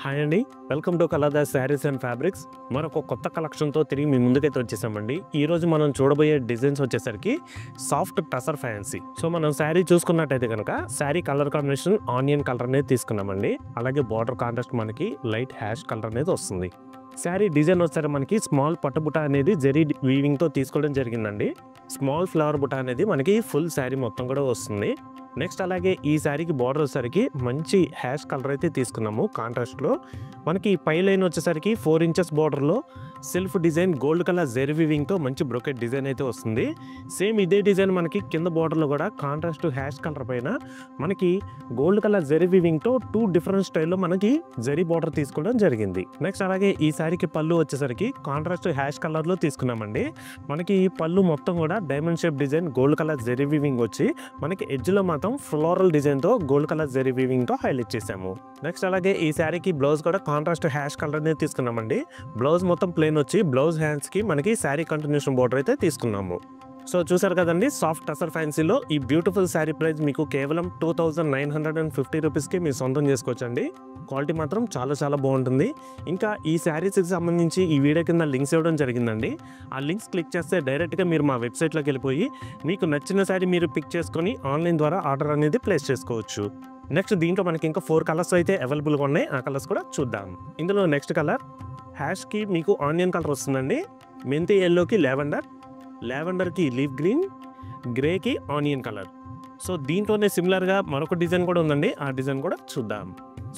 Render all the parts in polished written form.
Hi అండి, welcome to కలర్దాస్ saris and fabrics. మరొక కొత్త కలెక్షన్తో తిరిగి మీ ముందుకైతే వచ్చేసామండి. ఈరోజు మనం చూడబోయే డిజైన్స్ వచ్చేసరికి సాఫ్ట్ టసర్ ఫ్యాన్సీ. సో మనం శారీ చూసుకున్నట్టయితే కనుక sari colour combination onion colour అనేది తీసుకున్నామండి. అలాగే బార్డర్ కాంట్రాస్ట్ మనకి లైట్ హ్యాష్ కలర్ అనేది వస్తుంది. శారీ డిజైన్ వచ్చారు మనకి స్మాల్ పట్టుబుట్ట అనేది జరీ వీవింగ్తో తీసుకోవడం జరిగిందండి. స్మాల్ ఫ్లవర్ బుట్ట అనేది మనకి ఫుల్ శారీ మొత్తం కూడా వస్తుంది. నెక్స్ట్ అలాగే ఈ శారీకి బార్డర్ వచ్చేసరికి మంచి హ్యాష్ కలర్ అయితే తీసుకున్నాము. కాంట్రాస్ట్లో మనకి పై లైన్ వచ్చేసరికి 4 ఇంచెస్ బార్డర్లో self design gold colour zari వీవింగ్తో మంచి బ్రోకెట్ డిజైన్ అయితే వస్తుంది. సేమ్ ఇదే డిజైన్ మనకి కింద బార్డర్లో కూడా కాంట్రాస్ట్ హ్యాష్ కలర్ పైన మనకి గోల్డ్ కలర్ జెరీ వీవింగ్తో 2 డిఫరెంట్ స్టైల్లో మనకి జరీ బార్డర్ తీసుకోవడం జరిగింది. నెక్స్ట్ అలాగే ఈ శారీకి పళ్ళు వచ్చేసరికి కాంట్రాస్ట్ హ్యాష్ కలర్లో తీసుకున్నామండి. మనకి ఈ పళ్ళు మొత్తం కూడా diamond shape design gold colour zari weaving వచ్చి మనకి ఎడ్జ్లో మాత్రం ఫ్లోరల్ డిజైన్తో గోల్డ్ కలర్ జెరీ వీవింగ్తో హైలైట్ చేసాము. నెక్స్ట్ అలాగే ఈ శారీకి బ్లౌజ్ కూడా కాంట్రాస్ట్ హ్యాష్ కలర్ అనేది తీసుకున్నామండి. బ్లౌజ్ మొత్తం ప్లెయిన్ వచ్చి బ్లౌజ్ హ్యాండ్స్కి మనకి శారీ కంటిన్యూషన్ బార్డర్ అయితే తీసుకున్నాము. సో చూసారు కదండి, సాఫ్ట్ టసర్ ఫ్యాన్సీలో ఈ బ్యూటిఫుల్ శారీ ప్రైస్ మీకు కేవలం 2950 రూపీస్కి మీరు సొంతం చేసుకోవచ్చండి. క్వాలిటీ మాత్రం చాలా చాలా బాగుంటుంది. ఇంకా ఈ శారీస్కి సంబంధించి ఈ వీడియో కింద లింక్స్ ఇవ్వడం జరిగిందండి. ఆ లింక్స్ క్లిక్ చేస్తే డైరెక్ట్గా మీరు మా వెబ్సైట్లోకి వెళ్ళిపోయి మీకు నచ్చిన శారీ మీరు పిక్ చేసుకొని ఆన్లైన్ ద్వారా ఆర్డర్ అనేది ప్లేస్ చేసుకోవచ్చు. నెక్స్ట్ దీంట్లో మనకి ఇంకా 4 కలర్స్ అయితే అవైలబుల్గా ఉన్నాయి. ఆ కలర్స్ కూడా చూద్దాం. ఇందులో నెక్స్ట్ కలర్ హ్యాష్కి మీకు ఆనియన్ కలర్ వస్తుందండి. మెంతి ఎల్లోకి లావెండర్కి లీఫ్ గ్రీన్, గ్రేకి ఆనియన్ కలర్. సో దీంట్లోనే సిమిలర్గా మరొక డిజైన్ కూడా ఉందండి. ఆ డిజైన్ కూడా చూద్దాం.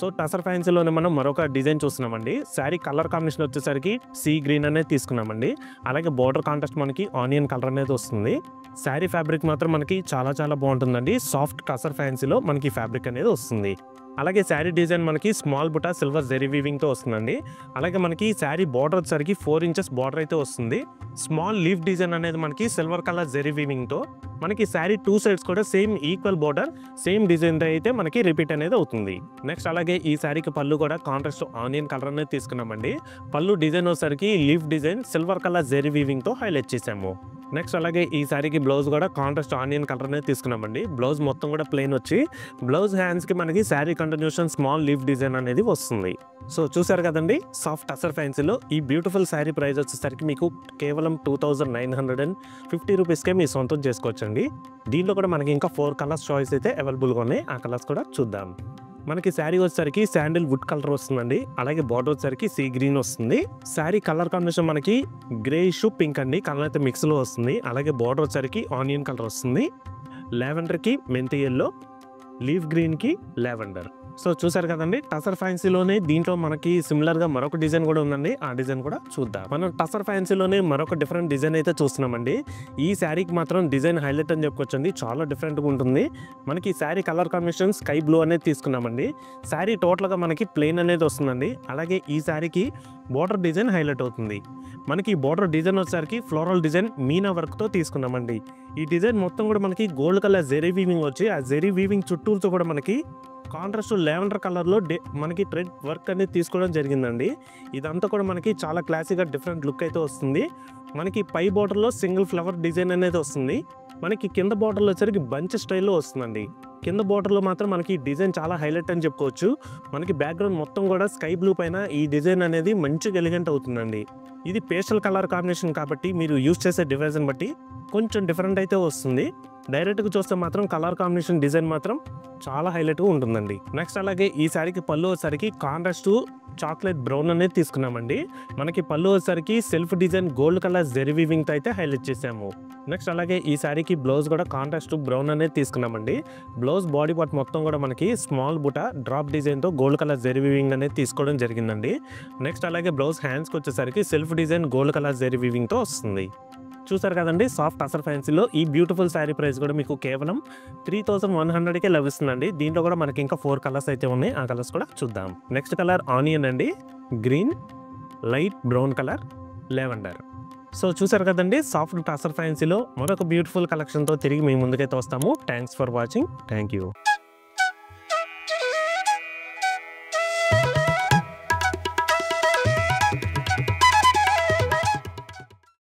సో టసర్ ఫ్యాన్సీలోనే మనం మరొక డిజైన్ చూస్తున్నామండి. శారీ కలర్ కాంబినేషన్ వచ్చేసరికి సీ గ్రీన్ అనేది తీసుకున్నామండి. అలాగే బార్డర్ కాంట్రాస్ట్ మనకి ఆనియన్ కలర్ అనేది వస్తుంది. శారీ ఫ్యాబ్రిక్ మాత్రం మనకి చాలా చాలా బాగుంటుందండి. సాఫ్ట్ టసర్ ఫ్యాన్సీలో మనకి ఫ్యాబ్రిక్ అనేది వస్తుంది. అలాగే శారీ డిజైన్ మనకి స్మాల్ బుటా సిల్వర్ జెరీ వీవింగ్తో వస్తుందండి. అలాగే మనకి శారీ బార్డర్ వచ్చేసరికి 4 ఇంచెస్ బార్డర్ అయితే వస్తుంది. స్మాల్ లీఫ్ డిజైన్ అనేది మనకి సిల్వర్ కలర్ జెరీ వీవింగ్తో మనకి శారీ 2 సైడ్స్ కూడా same equal border same design అయితే మనకి రిపీట్ అనేది అవుతుంది. నెక్స్ట్ అలాగే ఈ శారీకి పళ్ళు కూడా కాంట్రాస్ట్ ఆనియన్ కలర్ అనేది తీసుకున్నామండి. పళ్ళు డిజైన్ వచ్చేసరికి leaf design silver colour zari వీవింగ్తో హైలైట్ చేసాము. నెక్స్ట్ అలాగే ఈ శారీకి బ్లౌజ్ కూడా కాంట్రాస్ట్ ఆనియన్ కలర్ అనేది తీసుకున్నామండి. బ్లౌజ్ మొత్తం కూడా ప్లెయిన్ వచ్చి బ్లౌజ్ హ్యాండ్స్కి మనకి sari continuation small leaf design అనేది వస్తుంది. సో చూసారు కదండి, సాఫ్ట్ టసర్ ఫ్యాన్సీలో ఈ బ్యూటిఫుల్ శారీ ప్రైస్ వచ్చేసరికి మీకు కేవలం 2950 రూపీస్కే మీ సొంతం చేసుకోవచ్చండి. దీంట్లో కూడా మనకి ఇంకా 4 కలర్స్ చాయిస్ అయితే అవైలబుల్గా ఉన్నాయి. ఆ కలర్స్ కూడా చూద్దాం. మనకి శారీ వచ్చేసరికి శాండిల్ వుడ్ కలర్ వస్తుందండి. అలాగే బార్డర్ వచ్చేసరికి సీ గ్రీన్ వస్తుంది. శారీ కలర్ కాంబినేషన్ మనకి గ్రేయిష్ పింక్ అండి, కలర్ అయితే మిక్స్లో వస్తుంది. అలాగే బార్డర్ వచ్చేసరికి ఆనియన్ కలర్ వస్తుంది. లావెండర్కి మెంతి ఎల్లో, లీఫ్ గ్రీన్కి లావెండర్. సో చూసారు కదండి, టసర్ ఫ్యాన్సీలోనే దీంట్లో మనకి సిమిలర్గా మరొక డిజైన్ కూడా ఉందండి. ఆ డిజైన్ కూడా చూద్దాం. మనం టసర్ ఫ్యాన్సీలోనే మరొక డిఫరెంట్ డిజైన్ అయితే చూస్తున్నామండి. ఈ శారీకి మాత్రం డిజైన్ హైలైట్ అని చెప్పుకోవచ్చండి. చాలా డిఫరెంట్గా ఉంటుంది. మనకి sari colour combination sky blue అనేది తీసుకున్నామండి. శారీ టోటల్గా మనకి ప్లెయిన్ అనేది వస్తుందండి. అలాగే ఈ శారీకి బార్డర్ డిజైన్ హైలైట్ అవుతుంది. మనకి బార్డర్ డిజైన్ వచ్చేసరికి ఫ్లోరల్ డిజైన్ మీనా వర్క్తో తీసుకున్నామండి. ఈ డిజైన్ మొత్తం కూడా మనకి గోల్డ్ కలర్ జెరీ వీవింగ్ వచ్చి ఆ జెరీ వీవింగ్ చుట్టూతో కూడా మనకి కాంట్రాస్ట్ లావెండర్ కలర్లో మనకి థ్రెడ్ వర్క్ అనేది తీసుకోవడం జరిగిందండి. ఇదంతా కూడా మనకి చాలా క్లాసిక్గా డిఫరెంట్ లుక్ అయితే వస్తుంది. మనకి పై బార్డర్లో సింగిల్ ఫ్లవర్ డిజైన్ అనేది వస్తుంది. మనకి కింద బార్డర్లో వచ్చరికి బంచ్ స్టైల్లో వస్తుందండి. కింద బార్డర్లో మాత్రం మనకి డిజైన్ చాలా హైలైట్ అని చెప్పుకోవచ్చు. మనకి బ్యాక్గ్రౌండ్ మొత్తం కూడా స్కై బ్లూ పైన ఈ డిజైన్ అనేది మంచిగా ఎలిగెంట్ అవుతుందండి. ఇది పేస్టల్ కలర్ కాంబినేషన్ కాబట్టి మీరు యూజ్ చేసే డివైజ్ని బట్టి కొంచెం డిఫరెంట్ అయితే వస్తుంది. డైరెక్ట్గా చూస్తే మాత్రం కలర్ కాంబినేషన్ డిజైన్ మాత్రం చాలా హైలైట్గా ఉంటుందండి. నెక్స్ట్ అలాగే ఈ శారీకి పళ్ళు వచ్చేసరికి కాంట్రాస్ట్ చాక్లెట్ బ్రౌన్ అనేది తీసుకున్నామండి. మనకి పళ్ళు వచ్చేసరికి self design gold colour zari వీవింగ్తో అయితే హైలైట్ చేసాము. నెక్స్ట్ అలాగే ఈ శారీకి బ్లౌజ్ కూడా కాంట్రాస్ట్ బ్రౌన్ అనేది తీసుకున్నామండి. బ్లౌజ్ బాడీ పార్ట్ మొత్తం కూడా మనకి స్మాల్ బుటా డ్రాప్ డిజైన్తో గోల్డ్ కలర్ జెరీ వీవింగ్ అనేది తీసుకోవడం జరిగిందండి. నెక్స్ట్ అలాగే బ్లౌజ్ హ్యాండ్స్కి వచ్చేసరికి self design gold colour zari వీవింగ్తో వస్తుంది. చూసారు కదండి, సాఫ్ట్ టసర్ ఫ్యాన్సీలో ఈ బ్యూటిఫుల్ శారీ ప్రైస్ కూడా మీకు కేవలం 3100కే లభిస్తుందండి. దీంట్లో కూడా మనకి ఇంకా 4 కలర్స్ అయితే ఉన్నాయి. ఆ కలర్స్ కూడా చూద్దాం. నెక్స్ట్ కలర్ ఆనియన్ అండి, green, light brown colour, lavender. So చూసారు కదండి, సాఫ్ట్ టసర్ ఫ్యాన్సీలో మరొక బ్యూటిఫుల్ కలెక్షన్తో తిరిగి మీ ముందుకైతే వస్తాము. Thanks for watching. Thank you.